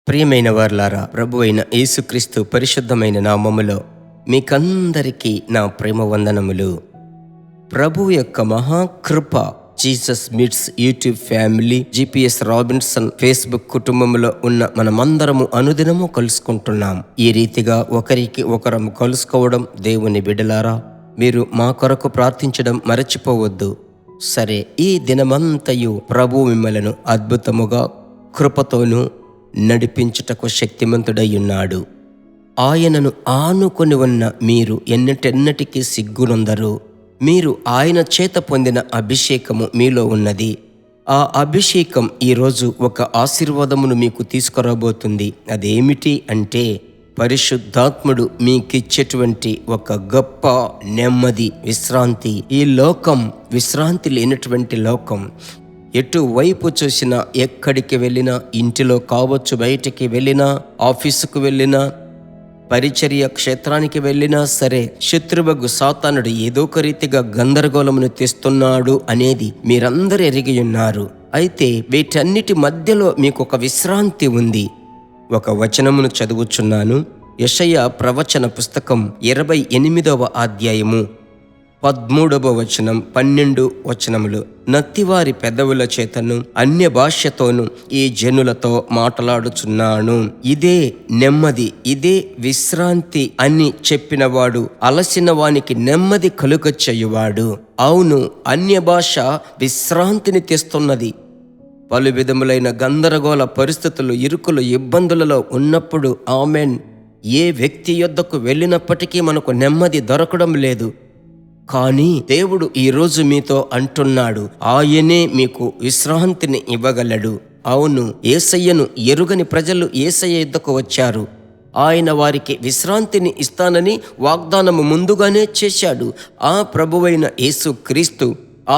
ప్రియమైన వారలారా, ప్రభు అయిన యేసుక్రీస్తు పరిశుద్ధమైన నామములో మీకందరికీ నా ప్రేమ వందనములు. ప్రభు యొక్క మహాకృప Jesus meets YouTube family, GPS Robinson Facebook కుటుంబంలో ఉన్న మనమందరము అనుదినము కలుసుకుంటున్నాం. ఈ రీతిగా ఒకరికి ఒకరము కలుసుకోవడం దేవుని బిడ్డలారా, మీరు మా కొరకు ప్రార్థించడం మరచిపోవద్దు. సరే, ఈ దినమంతయు ప్రభు మిమ్మలను అద్భుతముగా కృపతోనూ నడిపించుటకు శక్తిమంతుడై ఉన్నాడు. ఆయనను ఆనుకొని ఉన్న మీరు ఎన్నటెన్నటికీ సిగ్గునొందరు. మీరు ఆయన చేత పొందిన అభిషేకము మీలో ఉన్నది. ఆ అభిషేకం ఈరోజు ఒక ఆశీర్వాదమును మీకు తీసుకురాబోతుంది. అదేమిటి అంటే, పరిశుద్ధాత్ముడు మీకిచ్చేటువంటి ఒక గొప్ప నెమ్మది, విశ్రాంతి. ఈ లోకం విశ్రాంతి లేనటువంటి లోకం. ఎటువైపు చూసినా, ఎక్కడికి వెళ్ళినా, ఇంటిలో కావచ్చు, బయటికి వెళ్ళినా, ఆఫీసుకు వెళ్ళినా, పరిచర్య క్షేత్రానికి వెళ్ళినా సరే, శత్రువగు సాతానుడు ఏదో ఒక రీతిగా గందరగోళమును తెస్తున్నాడు అనేది మీరందరూ ఎరిగి ఉన్నారు. అయితే వీటన్నిటి మధ్యలో మీకు ఒక విశ్రాంతి ఉంది. ఒక వచనమును చదువుచున్నాను. యెషయా ప్రవచన పుస్తకం 28వ అధ్యాయము 13వ వచనం, 12 వచనములు. నత్తివారి పెదవుల చేతను అన్య భాషతోను ఈ జనులతో మాట్లాడుచున్నాను. ఇదే నెమ్మది, ఇదే విశ్రాంతి అని చెప్పినవాడు అలసిన వానికి నెమ్మది కలుగ చేయువాడు. అవును, అన్య భాష విశ్రాంతిని తెస్తున్నది. పలు విధములైన గందరగోళ పరిస్థితులు, ఇరుకులు, ఇబ్బందులలో ఉన్నప్పుడు ఆమెన్, ఏ వ్యక్తి యొద్దకు వెళ్ళినప్పటికీ మనకు నెమ్మది దొరకడం లేదు. కానీ దేవుడు ఈరోజు మీతో అంటున్నాడు, ఆయనే మీకు విశ్రాంతిని ఇవ్వగలడు. అవును, యేసయ్యను ఎరుగని ప్రజలు యేసయ్య యుద్ధకు వచ్చారు. ఆయన వారికి విశ్రాంతిని ఇస్తానని వాగ్దానము ముందుగానే చేశాడు. ఆ ప్రభువైన యేసుక్రీస్తు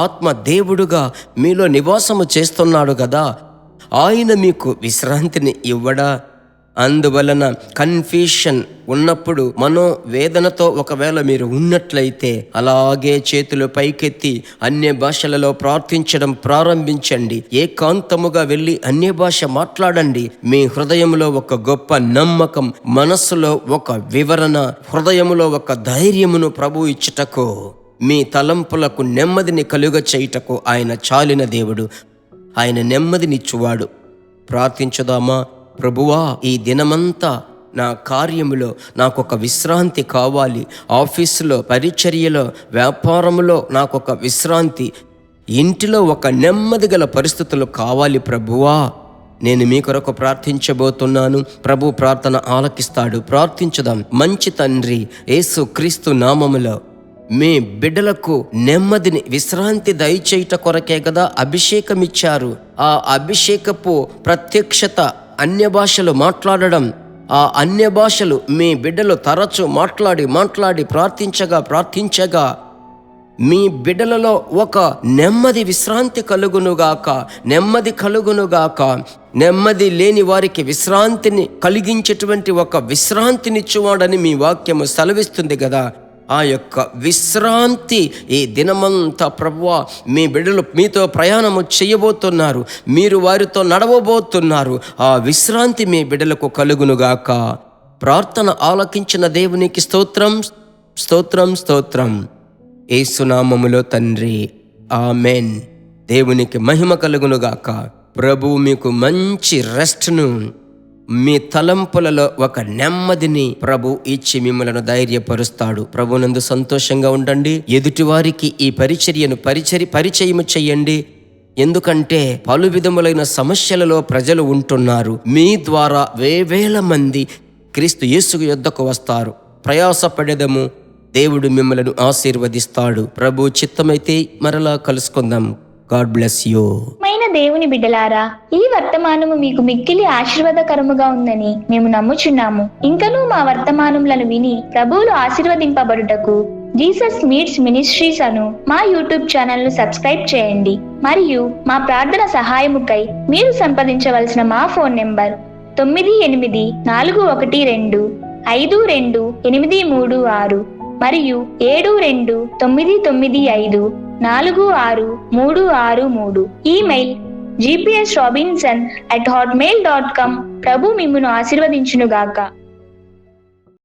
ఆత్మ దేవుడుగా మీలో నివాసము చేస్తున్నాడు కదా, ఆయన మీకు విశ్రాంతిని ఇవ్వడా? అందువలన కన్ఫ్యూషన్ ఉన్నప్పుడు, మనోవేదనతో ఒకవేళ మీరు ఉన్నట్లయితే, అలాగే చేతులు పైకెత్తి అన్య భాషలలో ప్రార్థించడం ప్రారంభించండి. ఏకాంతముగా వెళ్ళి అన్య భాష మాట్లాడండి. మీ హృదయంలో ఒక గొప్ప నమ్మకం, మనస్సులో ఒక వివరణ, హృదయములో ఒక ధైర్యమును ప్రభు ఇచ్చుటకు, మీ తలంపులకు నెమ్మదిని కలుగ చేయుటకు ఆయన చాలిన దేవుడు. ఆయన నెమ్మదినిచ్చువాడు. ప్రార్థించుదామా? ప్రభువా, ఈ దినమంతా నా కార్యములో నాకొక విశ్రాంతి కావాలి. ఆఫీసులో, పరిచర్యలో, వ్యాపారములో నాకొక విశ్రాంతి, ఇంటిలో ఒక నెమ్మది గల పరిస్థితులు కావాలి ప్రభువా. నేను మీ కొరకు ప్రార్థించబోతున్నాను. ప్రభు ప్రార్థన ఆలకిస్తాడు. ప్రార్థించుదాం. మంచి తండ్రి, యేసు క్రీస్తు నామములో మీ బిడ్డలకు నెమ్మదిని, విశ్రాంతి దయచేయుట కొరకే కదా అభిషేకం ఇచ్చారు. ఆ అభిషేకపు ప్రత్యక్షత, అన్య భాషలు మాట్లాడడం, ఆ అన్య భాషలు మీ బిడ్డలు తరచు మాట్లాడి ప్రార్థించగా మీ బిడ్డలలో ఒక నెమ్మది, విశ్రాంతి కలుగునుగాక. నెమ్మది లేని వారికి విశ్రాంతిని కలిగించేటువంటి ఒక విశ్రాంతినిచ్చువాడని మీ వాక్యము సెలవిస్తుంది కదా. ఆ యొక్క విశ్రాంతి ఈ దినమంతా ప్రభువా, మీ బిడ్డలు మీతో ప్రయాణము చేయబోతున్నారు, మీరు వారితో నడవబోతున్నారు. ఆ విశ్రాంతి మీ బిడ్డలకు కలుగునుగాక. ప్రార్థన ఆలకించిన దేవునికి స్తోత్రం. యేసునామములో తండ్రి, ఆమెన్. దేవునికి మహిమ కలుగునుగాక. ప్రభువు మీకు మంచి రెస్ట్ను, మీ తలంపులలో ఒక నెమ్మదిని ప్రభు ఇచ్చి మిమ్మలను ధైర్యపరుస్తాడు. ప్రభునందు సంతోషంగా ఉండండి. ఎదుటివారికి ఈ పరిచర్యను పరిచయము చెయ్యండి. ఎందుకంటే పలు విధములైన సమస్యలలో ప్రజలు ఉంటున్నారు. మీ ద్వారా వేవేల మంది క్రీస్తు యేసు యొద్దకు వస్తారు. ప్రయాసపడెదము. దేవుడు మిమ్మలను ఆశీర్వదిస్తాడు. ప్రభు చిత్తమైతే మరలా కలుసుకుందాం. God bless you. దేవుని బిడ్డలారా, ఈ వర్తమానము మీకు మిక్కిలి ఆశీర్వాదకరముగా ఉందని మేము నమ్ముచున్నాము. ఇంకనూ మా వర్తమానములను విని ప్రభువులు ఆశీర్వదింపబడుటకు జీసస్ మీట్స్ మినిస్ట్రీస్ అను మా యూట్యూబ్ ఛానల్ ను సబ్స్క్రైబ్ చేయండి. మరియు మా ప్రార్థన సహాయముకై మీరు సంప్రదించవలసిన మా ఫోన్ నెంబర్ 9841425286 మరియు 7299546363. Email gpsrobinson@hotmail.com. ప్రభు మిమ్మును ఆశీర్వదించునుగాక.